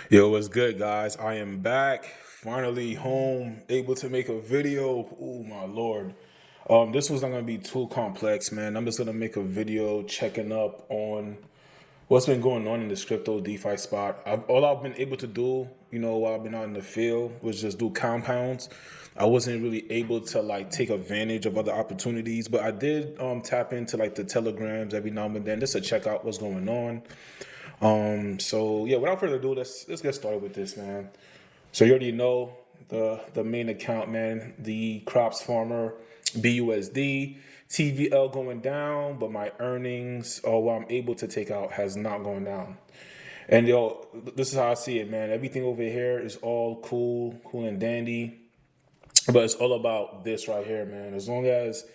Yo, what's good, guys? I am back, finally home, able to make a video. Oh my lord. This was not gonna be too complex, man. I'm just gonna make a video checking up on what's been going on in this crypto DeFi spot. All I've been able to do, while I've been out in the field, was just do compounds. I wasn't really able to like take advantage of other opportunities, but I did tap into like the telegrams every now and then just to check out what's going on. So yeah, without further ado, let's get started with this, man. So you already know the main account, man, the crops farmer, BUSD, TVL going down, but my earnings or what I'm able to take out has not gone down. And yo, this is how I see it, man. Everything over here is all cool and dandy, but it's all about this right here, man. As long as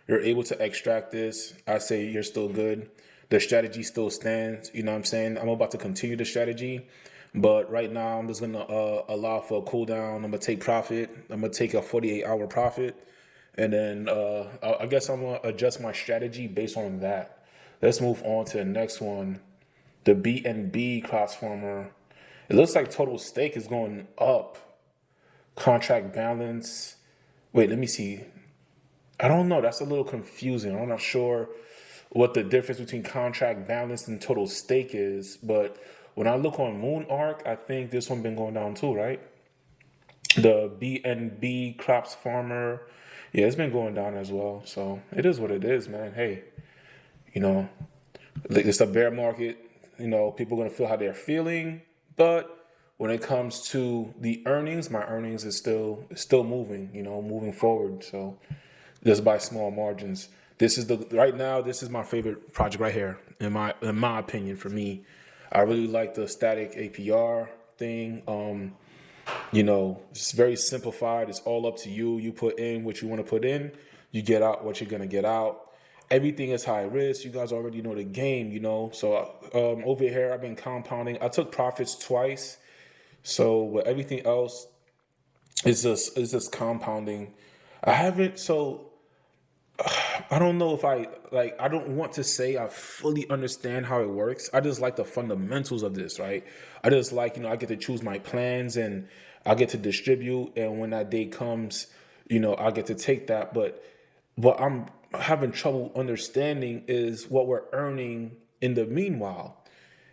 you're able to extract this, I say you're still good. The strategy still stands. You know what I'm saying? I'm about to continue the strategy, but right now I'm just gonna allow for a cooldown. I'm gonna take profit. I'm gonna take a 48-hour profit, and then I guess I'm gonna adjust my strategy based on that. Let's move on to the next one, the BNBcropsfarmer. It looks like total stake is going up. Contract balance. Wait, let me see. I don't know. That's a little confusing. I'm not sure what the difference between contract balance and total stake is. But when I look on Moonark, I think this one been going down too, right? The BNB Crops Farmer, yeah, it's been going down as well. So it is what it is, man. Hey, you know, it's a bear market. People are gonna feel how they're feeling, but when it comes to the earnings, my earnings is still moving. Moving forward. So just by small margins. This is the right now. This is my favorite project right here, in my opinion. For me, I really like the static APR thing. It's very simplified. It's all up to you. You put in what you want to put in. You get out what you're gonna get out. Everything is high risk. You guys already know the game. So over here, I've been compounding. I took profits twice. So with everything else, it's just compounding. I haven't. So I don't know if I don't want to say I fully understand how it works. I just like the fundamentals of this, right? I just like, I get to choose my plans and I get to distribute. And when that day comes, I get to take that. But what I'm having trouble understanding is what we're earning in the meanwhile.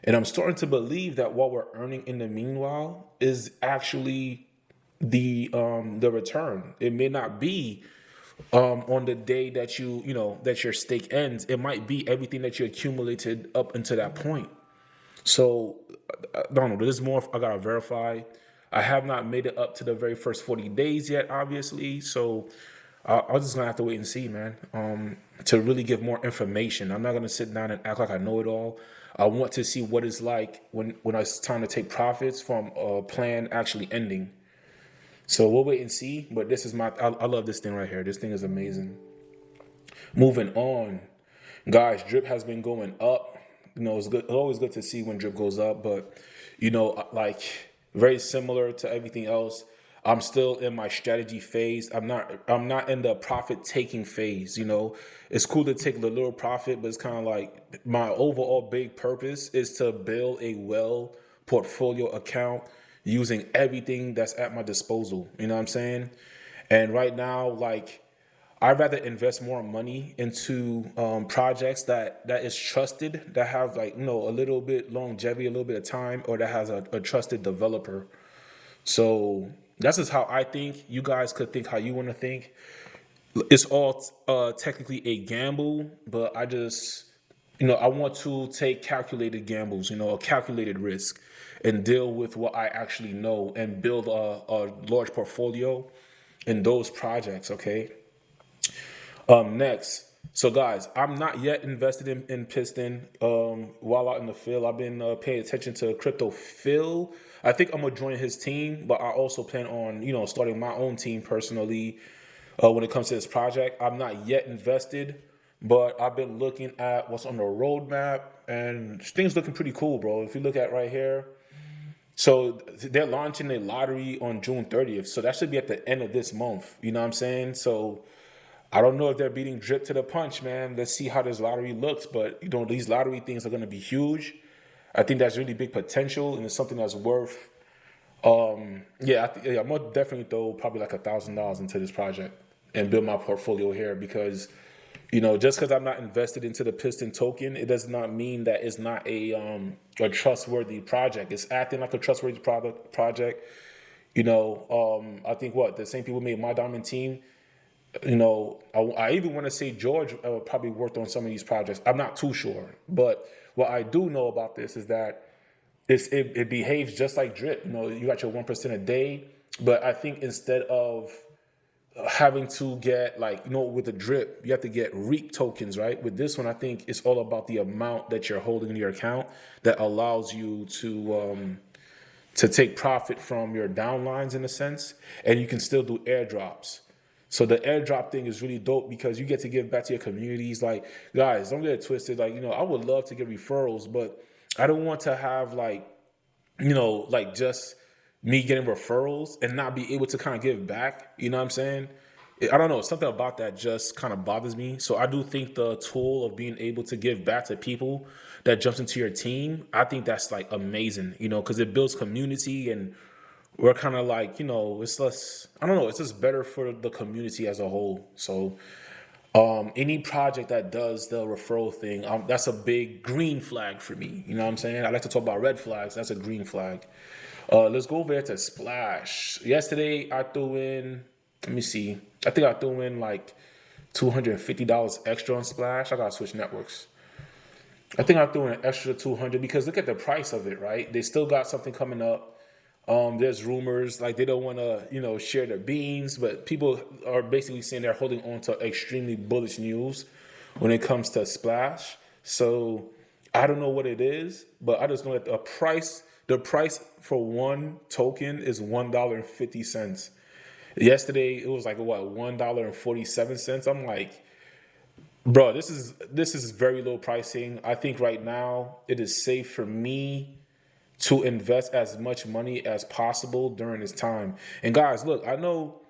And I'm starting to believe that what we're earning in the meanwhile is actually the return. It may not be on the day that that your stake ends. It might be everything that you accumulated up until that point. So I don't know. There's more I gotta verify. I have not made it up to the very first 40 days yet, obviously. So I'm just gonna have to wait and see, man. To really give more information. I'm not gonna sit down and act like I know it all. I want to see what it's like when it's time to take profits from a plan actually ending. So we'll wait and see. But this is I love this thing right here. This thing is amazing. Moving on, guys, drip has been going up. It's good. It's always good to see when drip goes up, but like very similar to everything else. I'm still in my strategy phase. I'm not in the profit taking phase. It's cool to take the little profit, but it's kind of like my overall big purpose is to build a well portfolio account using everything that's at my disposal. You know what I'm saying? And right now, like, I'd rather invest more money into projects that is trusted, that have like a little bit longevity, a little bit of time, or that has a trusted developer. So that's just how I think. You guys could think how you want to think. It's all technically a gamble, but I just I want to take calculated gambles, a calculated risk, and deal with what I actually know and build a large portfolio in those projects. Okay. Next, so guys, I'm not yet invested in Piston. While out in the field, I've been paying attention to Crypto Phil. I think I'm gonna join his team, but I also plan on starting my own team personally. When it comes to this project, I'm not yet invested, but I've been looking at what's on the roadmap, and things looking pretty cool, bro. If you look at right here, so they're launching a lottery on June 30th, so that should be at the end of this month. You know what I'm saying? So I don't know if they're beating drip to the punch, man. Let's see how this lottery looks. But these lottery things are going to be huge. I think that's really big potential, and it's something that's worth. I'm gonna definitely throw probably like $1,000 into this project and build my portfolio here because, just because I'm not invested into the Piston token, it does not mean that it's not a trustworthy project. It's acting like a trustworthy project. I think the same people made my diamond team. I even want to say George probably worked on some of these projects. I'm not too sure, but what I do know about this is that it behaves just like drip. You got your 1% a day, but I think instead of having to get with the drip, you have to get reap tokens, right? With this one, I think it's all about the amount that you're holding in your account that allows you to take profit from your downlines in a sense, and you can still do airdrops. So the airdrop thing is really dope because you get to give back to your communities. Like, guys, don't get it twisted. I would love to get referrals, but I don't want to have just me getting referrals and not be able to kind of give back. You know what I'm saying? I don't know. Something about that just kind of bothers me. So I do think the tool of being able to give back to people that jumps into your team, I think that's like amazing, because it builds community, and we're kind of it's less, I don't know, it's just better for the community as a whole. So any project that does the referral thing, that's a big green flag for me. You know what I'm saying? I like to talk about red flags. That's a green flag. Let's go over here to Splash. Yesterday, I threw in, let me see. I think I threw in like $250 extra on Splash. I got to switch networks. I think I threw in an extra 200 because look at the price of it, right? They still got something coming up. There's rumors like they don't want to, share their beans, but people are basically saying they're holding on to extremely bullish news when it comes to Splash. So I don't know what it is, but I just know that the price for one token is $1.50. Yesterday it was like $1.47. I'm like, bro, this is very low pricing. I think right now it is safe for me to invest as much money as possible during this time. And guys, look, I know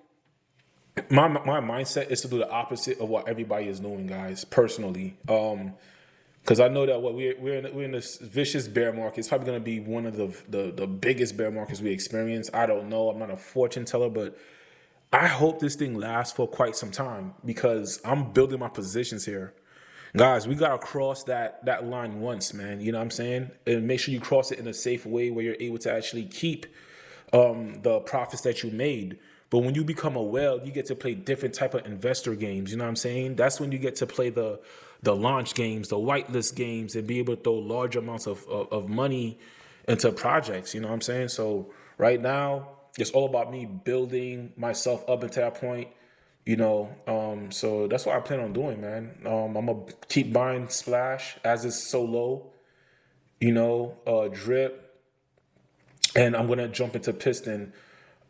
my mindset is to do the opposite of what everybody is doing, guys, personally. Because I know that we're in this vicious bear market. It's probably going to be one of the biggest bear markets we experience. I don't know. I'm not a fortune teller, but I hope this thing lasts for quite some time because I'm building my positions here. Guys, we gotta cross that line once, man. You know what I'm saying? And make sure you cross it in a safe way where you're able to actually keep the profits that you made. But when you become a whale, you get to play different type of investor games. You know what I'm saying? That's when you get to play the launch games, the whitelist games, and be able to throw large amounts of money into projects. You know what I'm saying? So right now, it's all about me building myself up into that point. So that's what I plan on doing, man. I'm gonna keep buying Splash as it's so low, drip, and I'm gonna jump into Piston.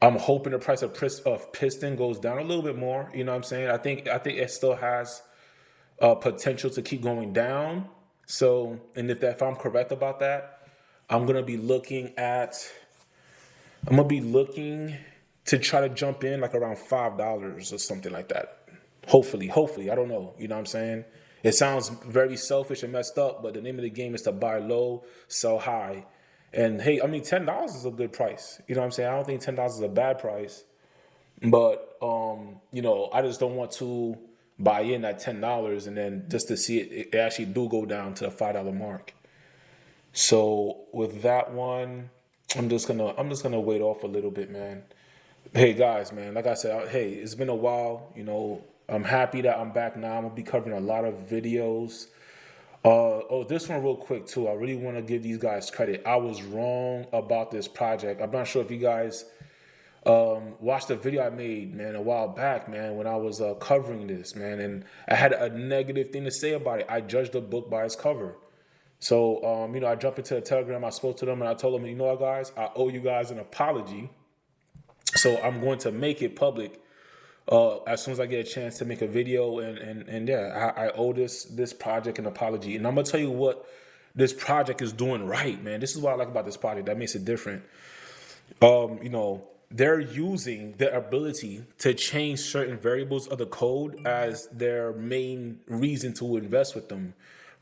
I'm hoping the price of Piston goes down a little bit more. You know what I'm saying? I think it still has potential to keep going down. So, and if I'm correct about that, I'm gonna be looking to try to jump in like around $5 or something like that. Hopefully, I don't know. You know what I'm saying? It sounds very selfish and messed up, but the name of the game is to buy low, sell high. And hey, I mean, $10 is a good price. You know what I'm saying? I don't think $10 is a bad price, but I just don't want to buy in at $10 and then just to see it actually do go down to the $5 mark. So with that one, I'm just gonna wait off a little bit, man. Hey guys, man, like I said, hey, it's been a while. I'm happy that I'm back now. I'm gonna be covering a lot of videos. This one real quick too. I really want to give these guys credit. I was wrong about this project. I'm not sure if you guys watched the video I made, man, a while back, man, when I was covering this, man, and I had a negative thing to say about it. I judged the book by its cover. So, I jumped into the Telegram. I spoke to them and I told them, you know what, guys, I owe you guys an apology. So I'm going to make it public as soon as I get a chance to make a video. And yeah, I owe this project an apology. And I'm going to tell you what this project is doing right, man. This is what I like about this project that makes it different. They're using their ability to change certain variables of the code as their main reason to invest with them,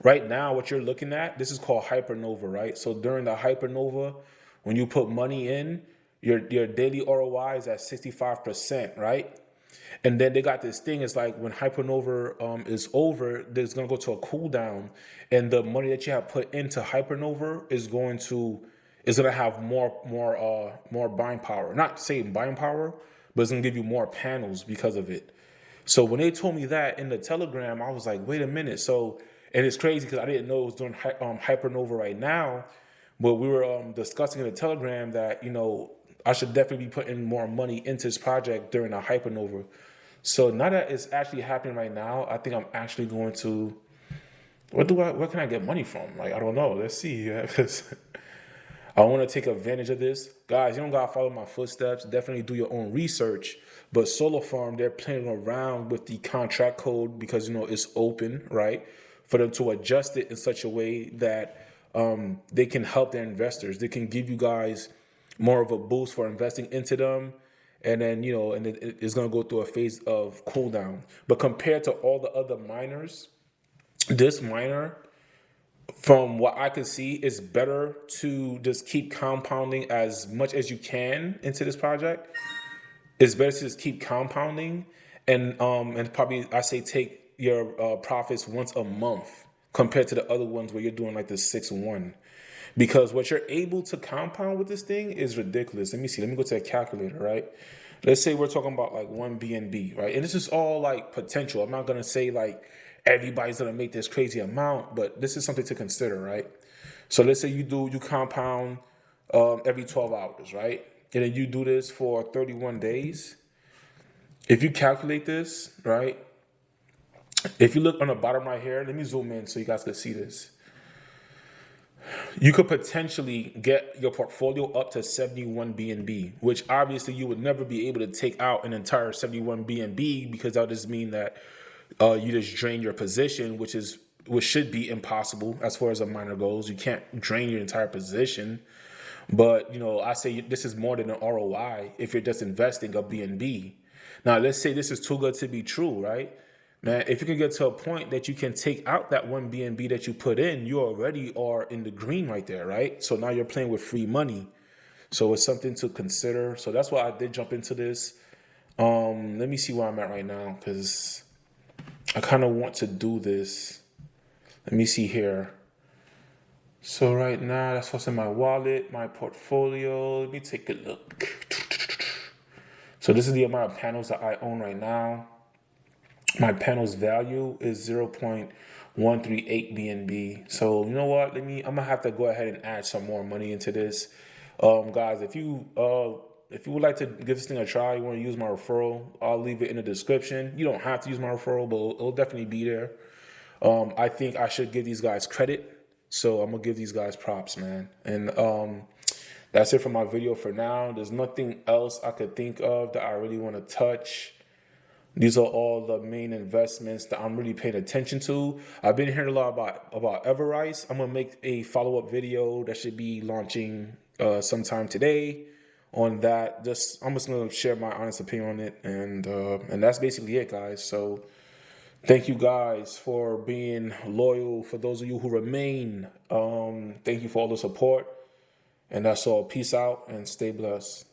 Right now, what you're looking at, this is called hypernova, right? So during the hypernova, when you put money in, your daily ROI is at 65%, right? And then they got this thing. It's like when hypernova is over, there's gonna go to a cool down, and the money that you have put into hypernova is gonna have more buying power. Not saying buying power, but it's gonna give you more panels because of it. So when they told me that in the Telegram, I was like, wait a minute. So, and it's crazy because I didn't know it was doing hypernova right now, but we were discussing in the Telegram that, I should definitely be putting more money into this project during the hypernova. So now that it's actually happening right now, I think I'm actually going to, where can I get money from? Like, I don't know. Let's see. Because I want to take advantage of this. Guys, you don't got to follow my footsteps. Definitely do your own research. But Solar Farm, they're playing around with the contract code because, it's open, right? For them to adjust it in such a way that they can help their investors. They can give you guys more of a boost for investing into them. And then, it's going to go through a phase of cool down. But compared to all the other miners, this miner, from what I can see, it's better to just keep compounding as much as you can into this project. It's better to just keep compounding and probably I say take your profits once a month compared to the other ones where you're doing like the 6-1. Because what you're able to compound with this thing is ridiculous. Let me see. Let me go to a calculator, right? Let's say we're talking about like one BNB, right? And this is all like potential. I'm not going to say like everybody's going to make this crazy amount, but this is something to consider, right? So let's say you compound every 12 hours, right? And then you do this for 31 days. If you calculate this, right? If you look on the bottom right here, let me zoom in so you guys can see this. You could potentially get your portfolio up to 71 BNB, which obviously you would never be able to take out an entire 71 BNB because that would just mean that you just drain your position, which should be impossible as far as a miner goes. You can't drain your entire position. But, I say this is more than an ROI if you're just investing a BNB. Now, let's say this is too good to be true, right? Man, if you can get to a point that you can take out that one BNB that you put in, you already are in the green right there, right? So now you're playing with free money. So it's something to consider. So that's why I did jump into this. Let me see where I'm at right now because I kind of want to do this. Let me see here. So right now, that's what's in my wallet, my portfolio. Let me take a look. So this is the amount of panels that I own right now. My panels value is 0.138 BNB. So you know what? I'm gonna have to go ahead and add some more money into this. Guys, if you would like to give this thing a try, you want to use my referral, I'll leave it in the description. You don't have to use my referral, but it'll definitely be there. I think I should give these guys credit. So I'm gonna give these guys props, man. And that's it for my video for now. There's nothing else I could think of that I really want to touch. These are all the main investments that I'm really paying attention to. I've been hearing a lot about Everrise. I'm gonna make a follow-up video that should be launching sometime today on that. I'm just gonna share my honest opinion on it, and that's basically it, guys. So thank you guys for being loyal. For those of you who remain, thank you for all the support. And that's all. Peace out and stay blessed.